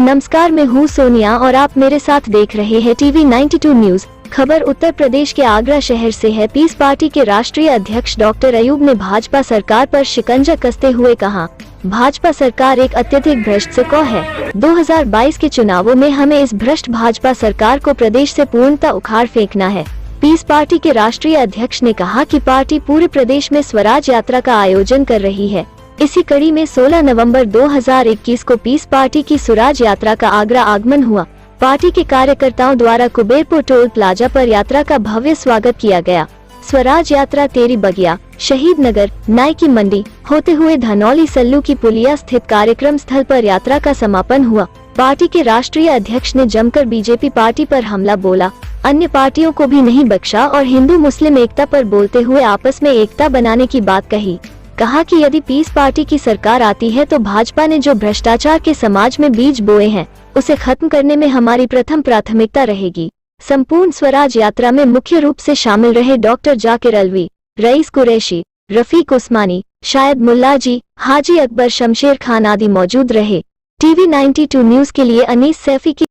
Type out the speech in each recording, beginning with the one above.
नमस्कार, मैं हूँ सोनिया और आप मेरे साथ देख रहे हैं टीवी 92 न्यूज। खबर उत्तर प्रदेश के आगरा शहर से है। पीस पार्टी के राष्ट्रीय अध्यक्ष डॉक्टर अयूब ने भाजपा सरकार पर शिकंजा कसते हुए कहा, भाजपा सरकार एक अत्यधिक भ्रष्ट सिक्का है। 2022 के चुनावों में हमें इस भ्रष्ट भाजपा सरकार को प्रदेश से पूर्णतः उखाड़ फेंकना है। पीस पार्टी के राष्ट्रीय अध्यक्ष ने कहा कि पार्टी पूरे प्रदेश में स्वराज यात्रा का आयोजन कर रही है। इसी कड़ी में 16 नवंबर 2021 को पीस पार्टी की स्वराज यात्रा का आगरा आगमन हुआ। पार्टी के कार्यकर्ताओं द्वारा कुबेरपुर टोल प्लाजा पर यात्रा का भव्य स्वागत किया गया। स्वराज यात्रा तेरी बगिया, शहीद नगर, नाई की मंडी होते हुए धनौली सल्लू की पुलिया स्थित कार्यक्रम स्थल पर यात्रा का समापन हुआ। पार्टी के राष्ट्रीय अध्यक्ष ने जमकर बीजेपी पार्टी पर हमला बोला, अन्य पार्टियों को भी नहीं बख्शा और हिंदू मुस्लिम एकता पर बोलते हुए आपस में एकता बनाने की बात कही। कहा कि यदि पीस पार्टी की सरकार आती है तो भाजपा ने जो भ्रष्टाचार के समाज में बीज बोए हैं उसे खत्म करने में हमारी प्रथम प्राथमिकता रहेगी। संपूर्ण स्वराज यात्रा में मुख्य रूप से शामिल रहे डॉक्टर जाकिर अलवी, रईस कुरैशी, रफीक उस्मानी, शायद मुल्ला जी, हाजी अकबर, शमशेर खान आदि मौजूद रहे। टीवी 92 न्यूज के लिए अनीस सैफी की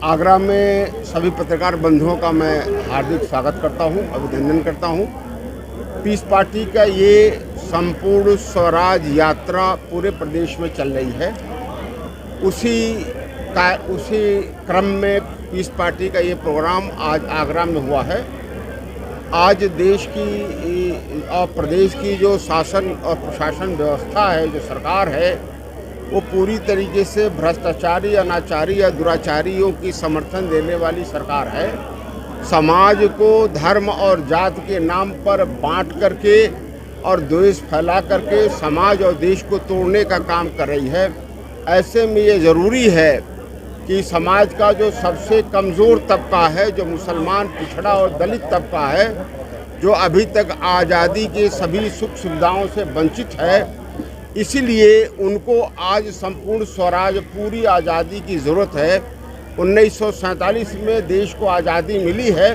आगरा में सभी पत्रकार बंधुओं का मैं हार्दिक स्वागत करता हूं, अभिनंदन करता हूं। पीस पार्टी का ये संपूर्ण स्वराज यात्रा पूरे प्रदेश में चल रही है। उसी क्रम में पीस पार्टी का ये प्रोग्राम आज आगरा में हुआ है। आज देश की और प्रदेश की जो शासन और प्रशासन व्यवस्था है, जो सरकार है, वो पूरी तरीके से भ्रष्टाचारी, अनाचारी या दुराचारियों की समर्थन देने वाली सरकार है। समाज को धर्म और जाति के नाम पर बांट करके और द्वेष फैला करके समाज और देश को तोड़ने का काम कर रही है। ऐसे में ये ज़रूरी है कि समाज का जो सबसे कमज़ोर तबका है, जो मुसलमान, पिछड़ा और दलित तबका है, जो अभी तक आज़ादी के सभी सुख सुविधाओं से वंचित है, इसीलिए उनको आज संपूर्ण स्वराज, पूरी आज़ादी की ज़रूरत है। 1947 में देश को आज़ादी मिली है,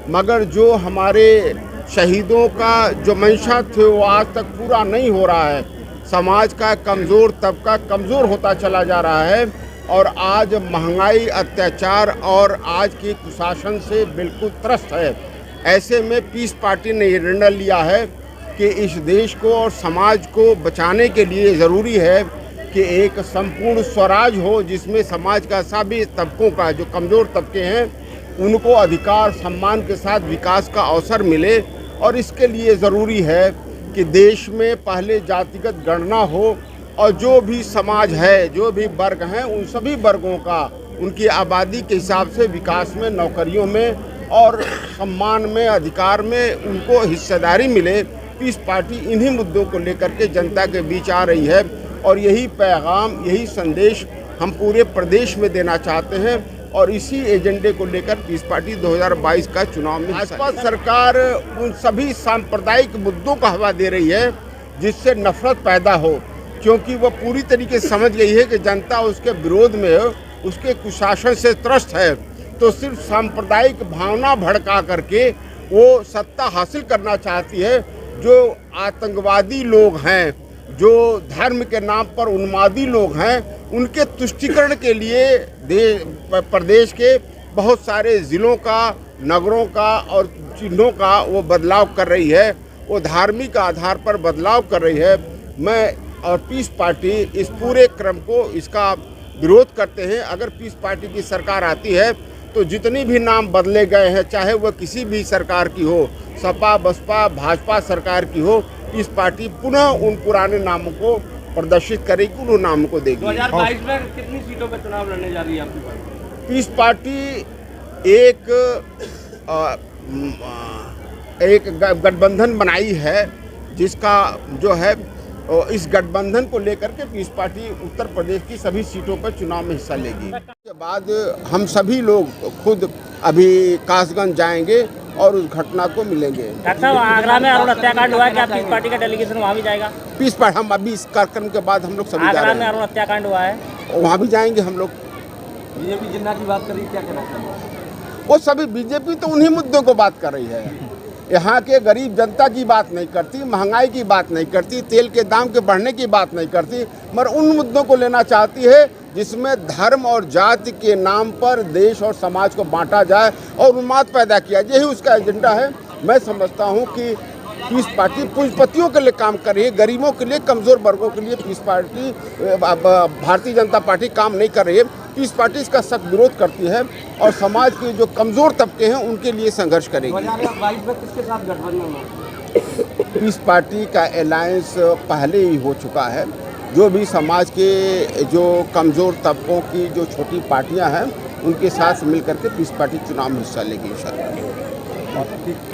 मगर जो हमारे शहीदों का जो मंशा थे वो आज तक पूरा नहीं हो रहा है। समाज का कमज़ोर तबका कमज़ोर होता चला जा रहा है और आज महंगाई, अत्याचार और आज के कुशासन से बिल्कुल त्रस्त है। ऐसे में पीस पार्टी ने ये निर्णय लिया है कि इस देश को और समाज को बचाने के लिए ज़रूरी है कि एक संपूर्ण स्वराज हो, जिसमें समाज का सभी तबकों का, जो कमज़ोर तबके हैं, उनको अधिकार सम्मान के साथ विकास का अवसर मिले। और इसके लिए ज़रूरी है कि देश में पहले जातिगत गणना हो और जो भी समाज है, जो भी वर्ग हैं, उन सभी वर्गों का उनकी आबादी के हिसाब से विकास में, नौकरियों में और सम्मान में, अधिकार में उनको हिस्सेदारी मिले। पीस पार्टी इन्हीं मुद्दों को लेकर के जनता के बीच आ रही है और यही पैगाम, यही संदेश हम पूरे प्रदेश में देना चाहते हैं और इसी एजेंडे को लेकर पीस पार्टी 2022 का चुनाव में भाजपा सरकार उन सभी सांप्रदायिक मुद्दों को हवा दे रही है जिससे नफरत पैदा हो, क्योंकि वो पूरी तरीके से समझ गई है कि जनता उसके विरोध में, उसके कुशासन से त्रस्त है। तो सिर्फ सांप्रदायिक भावना भड़का करके वो सत्ता हासिल करना चाहती है। जो आतंकवादी लोग हैं, जो धर्म के नाम पर उन्मादी लोग हैं, उनके तुष्टीकरण के लिए प्रदेश के बहुत सारे ज़िलों का, नगरों का और चिन्हों का वो बदलाव कर रही है। वो धार्मिक आधार पर बदलाव कर रही है। मैं और पीस पार्टी इस पूरे क्रम को, इसका विरोध करते हैं। अगर पीस पार्टी की सरकार आती है तो जितनी भी नाम बदले गए हैं, चाहे वह किसी भी सरकार की हो, सपा, बसपा, भाजपा सरकार की हो, इस पार्टी पुनः उन पुराने नामों को प्रदर्शित करेगी, उन नामों को देगी। 2022 में कितनी सीटों पर चुनाव लड़ने जा रही है आपकी पार्टी? पीस पार्टी एक गठबंधन बनाई है, जिसका जो है इस गठबंधन को लेकर के पीस पार्टी उत्तर प्रदेश की सभी सीटों पर चुनाव में हिस्सा लेगी। उसके बाद हम सभी लोग खुद अभी कासगंज जाएंगे और उस घटना को मिलेंगे। डॉक्टर साहब, आगरा में अरुण हत्याकांड हुआ है, क्या पीस पार्टी का डेलीगेशन वहाँ भी जाएगा? पीस पार्टी हम अभी इस कार्यक्रम के बाद हम लोग सभी जा रहे हैं। आगरा में अरुण हत्याकांड हुआ है, वहाँ भी जाएंगे हम लोग। बीजेपी जिन्ना की बात कर रही है, क्या कहना चाहिए? वो सभी बीजेपी तो उन्हीं मुद्दों को बात कर रही है। यहाँ के गरीब जनता की बात नहीं करती, महंगाई की बात नहीं करती, तेल के दाम के बढ़ने की बात नहीं करती, मगर उन मुद्दों को लेना चाहती है जिसमें धर्म और जाति के नाम पर देश और समाज को बांटा जाए और उन्माद पैदा किया, यही उसका एजेंडा है। मैं समझता हूँ कि पीस पार्टी पूंजीपतियों के लिए काम कर रही है, गरीबों के लिए, कमज़ोर वर्गों के लिए piece party, Bharatiya Janata party काम नहीं कर रही है। पीस पार्टी इसका सख्त विरोध करती है और समाज के जो कमज़ोर तबके हैं उनके लिए संघर्ष करेगी। 2022 में किसके साथ गठबंधन होगा? पीस पार्टी का अलायंस पहले ही हो चुका है। जो भी समाज के जो कमज़ोर तबकों की जो छोटी पार्टियां हैं उनके साथ मिलकर के पीस पार्टी चुनाव में हिस्सा लेगी इंशाल्लाह।